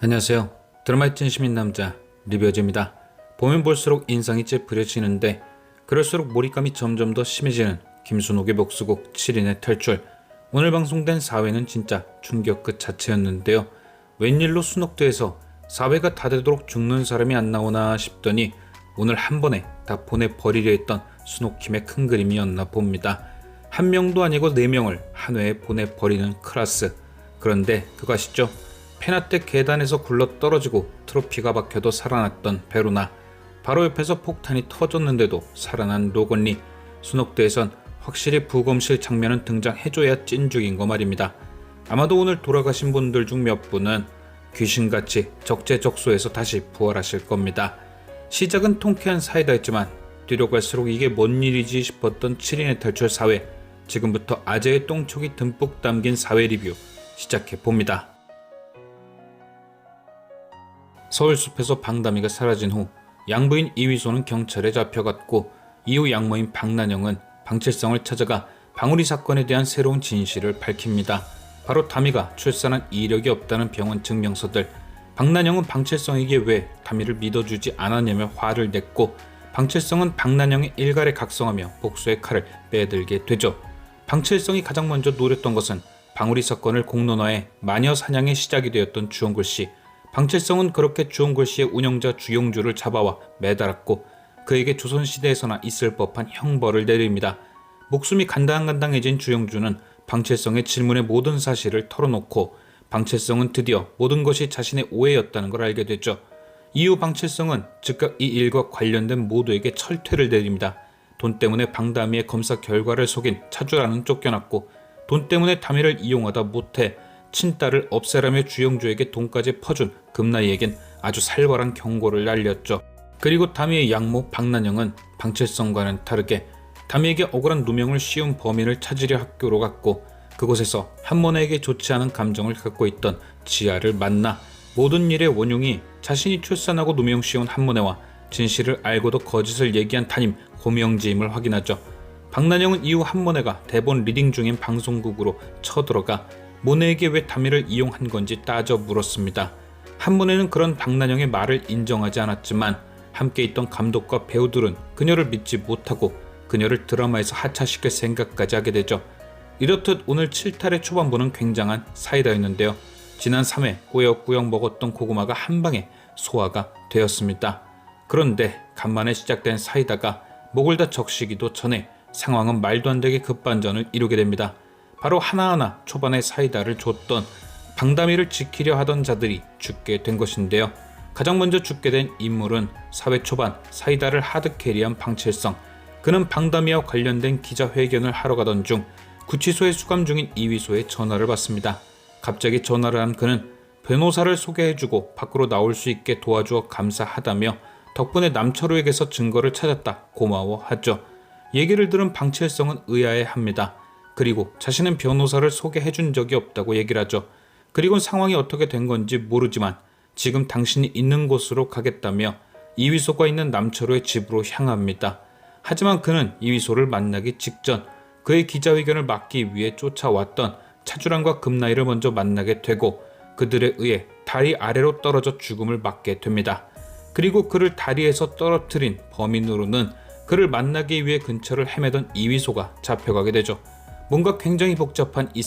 안녕하세요. 드라마의 진심인 남자 리뷰어즈입니다. 보면 볼수록 인상이 찌푸려지는데 그럴수록 몰입감이 점점 더 심해지는 김순옥의 복수곡 7인의 탈출. 오늘 방송된 4회는 진짜 충격 그 자체였는데요. 웬일로 순옥도에서 4회가 다 되도록 죽는 사람이 안 나오나 싶더니 오늘 한 번에 다 보내버리려 했던 순옥킴의 큰 그림이었나 봅니다. 한 명도 아니고 4명을 한 회에 보내버리는 클라스. 그런데 그거 아시죠? 페나떼 계단에서 굴러 떨어지고 트로피가 박혀도 살아났던 베로나, 바로 옆에서 폭탄이 터졌는데도 살아난 로건리. 순옥도에선 확실히 부검실 장면은 등장해줘야 찐죽인 거 말입니다. 아마도 오늘 돌아가신 분들 중 몇 분은 귀신같이 적재적소에서 다시 부활하실 겁니다. 시작은 통쾌한 사이다였지만 뒤로 갈수록 이게 뭔 일이지 싶었던 7인의 탈출 4회. 지금부터 아재의 똥촉이 듬뿍 담긴 4회 리뷰 시작해봅니다. 서울숲에서 방다미가 사라진 후 양부인 이위소는 경찰에 잡혀갔고, 이후 양모인 박난영은 방칠성을 찾아가 방울이 사건에 대한 새로운 진실을 밝힙니다. 바로 다미가 출산한 이력이 없다는 병원 증명서들. 박난영은 방칠성에게 왜 다미를 믿어주지 않았냐며 화를 냈고, 방칠성은 박난영의 일갈에 각성하며 복수의 칼을 빼들게 되죠. 방칠성이 가장 먼저 노렸던 것은 방울이 사건을 공론화해 마녀 사냥의 시작이 되었던 주홍글씨. 방칠성은 그렇게 주홍글씨의 운영자 주용주를 잡아와 매달았고, 그에게 조선시대에서나 있을 법한 형벌을 내립니다. 목숨이 간당간당해진 주용주는 방칠성의 질문에 모든 사실을 털어놓고, 방칠성은 드디어 모든 것이 자신의 오해였다는 걸 알게 됐죠. 이후 방칠성은 즉각 이 일과 관련된 모두에게 철퇴를 내립니다. 돈 때문에 방다미의 검사 결과를 속인 차주라는 쫓겨났고, 돈 때문에 다미를 이용하다 못해 친딸을 없애라며 주영주에게 돈까지 퍼준 금나이에겐 아주 살벌한 경고를 날렸죠. 그리고 다미의 양모 박난영은 방칠성과는 다르게 다미에게 억울한 누명을 씌운 범인을 찾으려 학교로 갔고, 그곳에서 한모네에게 좋지 않은 감정을 갖고 있던 지아를 만나 모든 일의 원흉이 자신이 출산하고 누명 씌운 한모네와 진실을 알고도 거짓을 얘기한 담임 고명지임을 확인하죠. 박난영은 이후 한모네가 대본 리딩 중인 방송국으로 쳐들어가 모네에게 왜 다미를 이용한 건지 따져 물었습니다. 한모네는 그런 박난영의 말을 인정하지 않았지만 함께 있던 감독과 배우들은 그녀를 믿지 못하고 그녀를 드라마에서 하차시킬 생각까지 하게 되죠. 이렇듯 오늘 7탈의 초반부는 굉장한 사이다였는데요. 지난 3회 꾸역꾸역 먹었던 고구마가 한방에 소화가 되었습니다. 그런데 간만에 시작된 사이다가 목을 다 적시기도 전에 상황은 말도 안 되게 급반전을 이루게 됩니다. 바로 하나하나 초반에 사이다를 줬던 방다미를 지키려 하던 자들이 죽게 된 것인데요. 가장 먼저 죽게 된 인물은 4회 초반 사이다를 하드캐리한 방칠성. 그는 방다미와 관련된 기자회견을 하러 가던 중 구치소에 수감 중인 이위소에 전화를 받습니다. 갑자기 전화를 한 그는 변호사를 소개해주고 밖으로 나올 수 있게 도와주어 감사하다며 덕분에 남철우에게서 증거를 찾았다 고마워하죠. 얘기를 들은 방칠성은 의아해합니다. 그리고 자신은 변호사를 소개해준 적이 없다고 얘기를 하죠. 그리고 상황이 어떻게 된 건지 모르지만 지금 당신이 있는 곳으로 가겠다며 이위소가 있는 남철호의 집으로 향합니다. 하지만 그는 이위소를 만나기 직전 그의 기자회견을 막기 위해 쫓아왔던 차주란과 금나이를 먼저 만나게 되고, 그들에 의해 다리 아래로 떨어져 죽음을 맞게 됩니다. 그리고 그를 다리에서 떨어뜨린 범인으로는 그를 만나기 위해 근처를 헤매던 이위소가 잡혀가게 되죠. 뭔가 굉장히 복잡한 이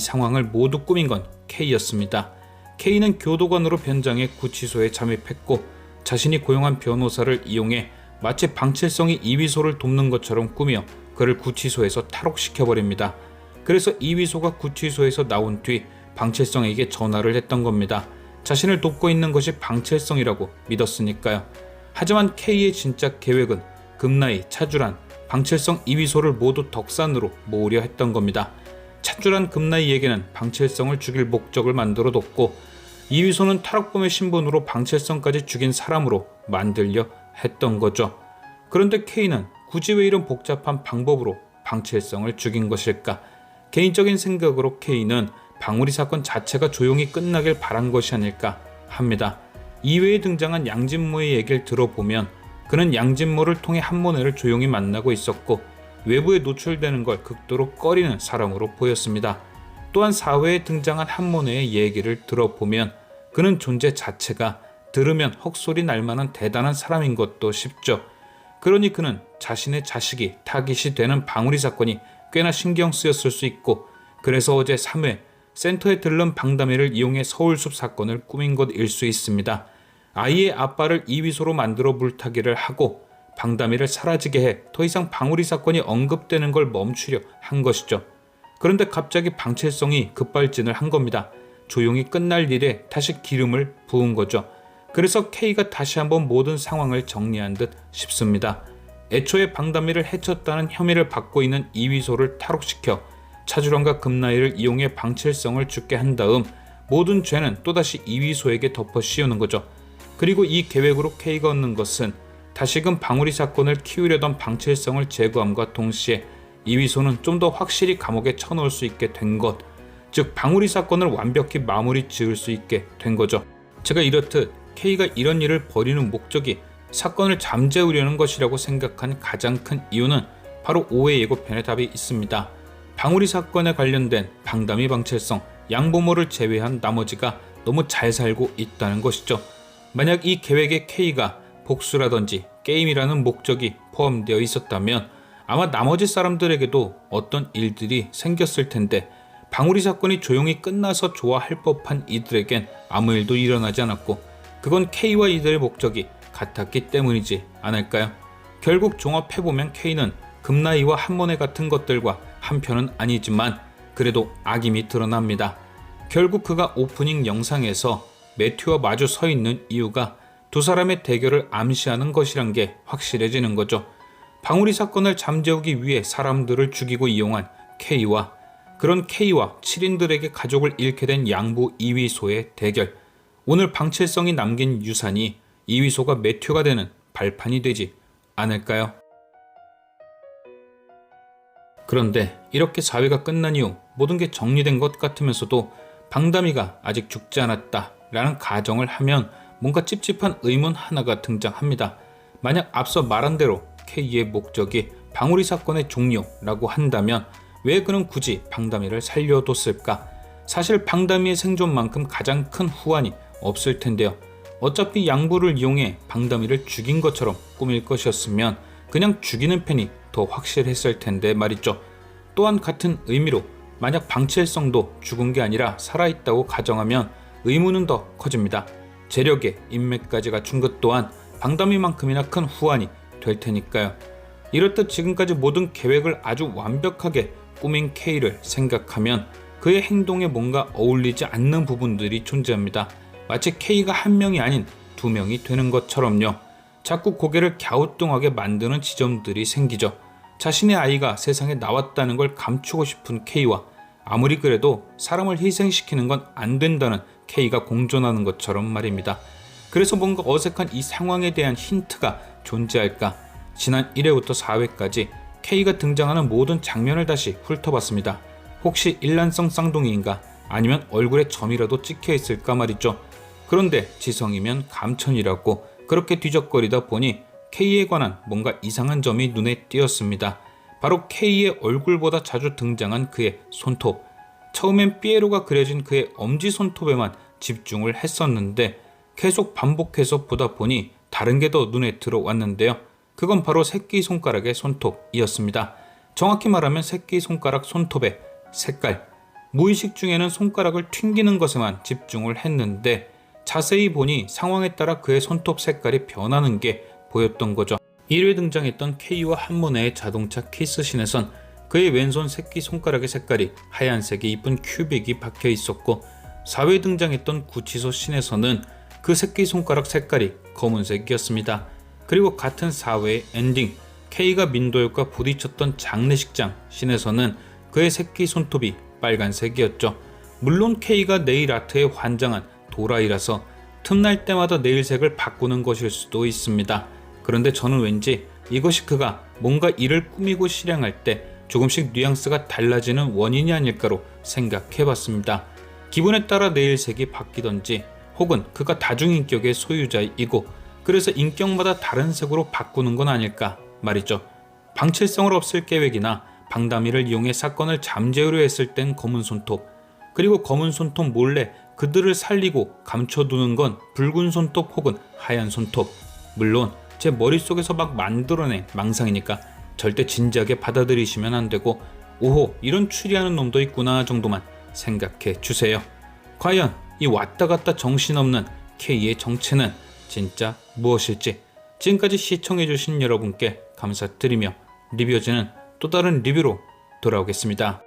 상황을 모두 꾸민 건 K였습니다. K는 교도관으로 변장해 구치소에 잠입했고, 자신이 고용한 변호사를 이용해 마치 방칠성이 이위소를 돕는 것처럼 꾸며 그를 구치소에서 탈옥시켜버립니다. 그래서 이위소가 구치소에서 나온 뒤 방칠성에게 전화를 했던 겁니다. 자신을 돕고 있는 것이 방칠성이라고 믿었으니까요. 하지만 K의 진짜 계획은 금나이, 차주란, 방칠성 이위소를 모두 덕산으로 모으려 했던 겁니다. 차주란 금나이에게는 방칠성을 죽일 목적을 만들어 뒀고, 이위소는 탈옥범의 신분으로 방칠성까지 죽인 사람으로 만들려 했던 거죠. 그런데 K는 굳이 왜 이런 복잡한 방법으로 방칠성을 죽인 것일까? 개인적인 생각으로 K는 방울이 사건 자체가 조용히 끝나길 바란 것이 아닐까 합니다. 이외에 등장한 양진모의 얘기를 들어보면 그는 양진모를 통해 한모네를 조용히 만나고 있었고, 외부에 노출되는 걸 극도로 꺼리는 사람으로 보였습니다. 또한 4회에 등장한 한모네의 얘기를 들어보면 그는 존재 자체가 들으면 헛소리 날 만한 대단한 사람인 것도 쉽죠. 그러니 그는 자신의 자식이 타깃이 되는 방울이 사건이 꽤나 신경 쓰였을 수 있고, 그래서 어제 3회 센터에 들른 방다미를 이용해 서울숲 사건을 꾸민 것일 수 있습니다. 아이의 아빠를 이위소로 만들어 물타기를 하고 방다미를 사라지게 해 더 이상 방울이 사건이 언급되는 걸 멈추려 한 것이죠. 그런데 갑자기 방채성이 급발진을 한 겁니다. 조용히 끝날 일에 다시 기름을 부은 거죠. 그래서 K가 다시 한번 모든 상황을 정리한 듯 싶습니다. 애초에 방다미를 해쳤다는 혐의를 받고 있는 이위소를 탈옥시켜 차주령과 금나이를 이용해 방채성을 죽게 한 다음 모든 죄는 또다시 이위소에게 덮어 씌우는 거죠. 그리고 이 계획으로 K가 얻는 것은 다시금 방울이 사건을 키우려던 방채성을 제거함과 동시에 이위소는 좀 더 확실히 감옥에 쳐넣을 수 있게 된 것, 즉 방울이 사건을 완벽히 마무리 지을 수 있게 된 거죠. 제가 이렇듯 K가 이런 일을 벌이는 목적이 사건을 잠재우려는 것이라고 생각한 가장 큰 이유는 바로 5회 예고편의 답이 있습니다. 방울이 사건에 관련된 방다미, 방채성, 양보모를 제외한 나머지가 너무 잘 살고 있다는 것이죠. 만약 이 계획에 K가 복수라든지 게임이라는 목적이 포함되어 있었다면 아마 나머지 사람들에게도 어떤 일들이 생겼을 텐데, 방울이 사건이 조용히 끝나서 좋아할 법한 이들에겐 아무 일도 일어나지 않았고, 그건 K와 이들의 목적이 같았기 때문이지 않을까요? 결국 종합해보면 K는 금나이와 한모네 같은 것들과 한편은 아니지만 그래도 악임이 드러납니다. 결국 그가 오프닝 영상에서 매튜와 마주 서 있는 이유가 두 사람의 대결을 암시하는 것이란 게 확실해지는 거죠. 방울이 사건을 잠재우기 위해 사람들을 죽이고 이용한 K와, 그런 K와 7인들에게 가족을 잃게 된 양부 이위소의 대결. 오늘 방채성이 남긴 유산이 이위소가 매튜가 되는 발판이 되지 않을까요? 그런데 이렇게 4회가 끝난 이후 모든 게 정리된 것 같으면서도 방다미가 아직 죽지 않았다 라는 가정을 하면 뭔가 찝찝한 의문 하나가 등장합니다. 만약 앞서 말한 대로 K의 목적이 방울이 사건의 종료라고 한다면 왜 그는 굳이 방다미를 살려뒀을까? 사실 방다미의 생존만큼 가장 큰 후환이 없을 텐데요. 어차피 양부를 이용해 방다미를 죽인 것처럼 꾸밀 것이었으면 그냥 죽이는 편이 더 확실했을 텐데 말이죠. 또한 같은 의미로 만약 방채성도 죽은 게 아니라 살아있다고 가정하면 의문은 더 커집니다. 재력에 인맥까지 갖춘 것 또한 방다미만큼이나 큰 후환이 될 테니까요. 이렇듯 지금까지 모든 계획을 아주 완벽하게 꾸민 K를 생각하면 그의 행동에 뭔가 어울리지 않는 부분들이 존재합니다. 마치 K가 한 명이 아닌 두 명이 되는 것처럼요. 자꾸 고개를 갸우뚱하게 만드는 지점들이 생기죠. 자신의 아이가 세상에 나왔다는 걸 감추고 싶은 K와 아무리 그래도 사람을 희생시키는 건 안 된다는 K가 공존하는 것처럼 말입니다. 그래서 뭔가 어색한 이 상황에 대한 힌트가 존재할까? 지난 1회부터 4회까지 K가 등장하는 모든 장면을 다시 훑어봤습니다. 혹시 일란성 쌍둥이인가? 아니면 얼굴에 점이라도 찍혀 있을까 말이죠. 그런데 지성이면 감천이라고 그렇게 뒤적거리다 보니 K에 관한 뭔가 이상한 점이 눈에 띄었습니다. 바로 K의 얼굴보다 자주 등장한 그의 손톱. 처음엔 삐에로가 그려진 그의 엄지손톱에만 집중을 했었는데 계속 반복해서 보다 보니 다른 게 더 눈에 들어왔는데요. 그건 바로 새끼손가락의 손톱이었습니다. 정확히 말하면 새끼손가락 손톱의 색깔. 무의식 중에는 손가락을 튕기는 것에만 집중을 했는데 자세히 보니 상황에 따라 그의 손톱 색깔이 변하는 게 보였던 거죠. 1회 등장했던 K와 한모네의 자동차 키스신에선 그의 왼손 새끼손가락의 색깔이 하얀색의 이쁜 큐빅이 박혀 있었고, 4회 등장했던 구치소 신에서는 그 새끼손가락 색깔이 검은색이었습니다. 그리고 같은 4회의 엔딩 K가 민도혁과 부딪혔던 장례식장 신에서는 그의 새끼손톱이 빨간색이었죠. 물론 K가 네일 아트에 환장한 도라이라서 틈날 때마다 네일색을 바꾸는 것일 수도 있습니다. 그런데 저는 왠지 이것이 그가 뭔가 일을 꾸미고 실행할 때 조금씩 뉘앙스가 달라지는 원인이 아닐까로 생각해봤습니다. 기분에 따라 네일색이 바뀌던지, 혹은 그가 다중인격의 소유자이고 그래서 인격마다 다른 색으로 바꾸는 건 아닐까 말이죠. 방칠성을 없앨 계획이나 방다미를 이용해 사건을 잠재우려 했을 땐 검은 손톱, 그리고 검은 손톱 몰래 그들을 살리고 감춰두는 건 붉은 손톱 혹은 하얀 손톱. 물론 제 머릿속에서 막 만들어낸 망상이니까 절대 진지하게 받아들이시면 안 되고, 오호, 이런 추리하는 놈도 있구나 정도만 생각해 주세요. 과연 이 왔다 갔다 정신없는 K의 정체는 진짜 무엇일지 지금까지 시청해주신 여러분께 감사드리며, 리뷰어즈는 또 다른 리뷰로 돌아오겠습니다.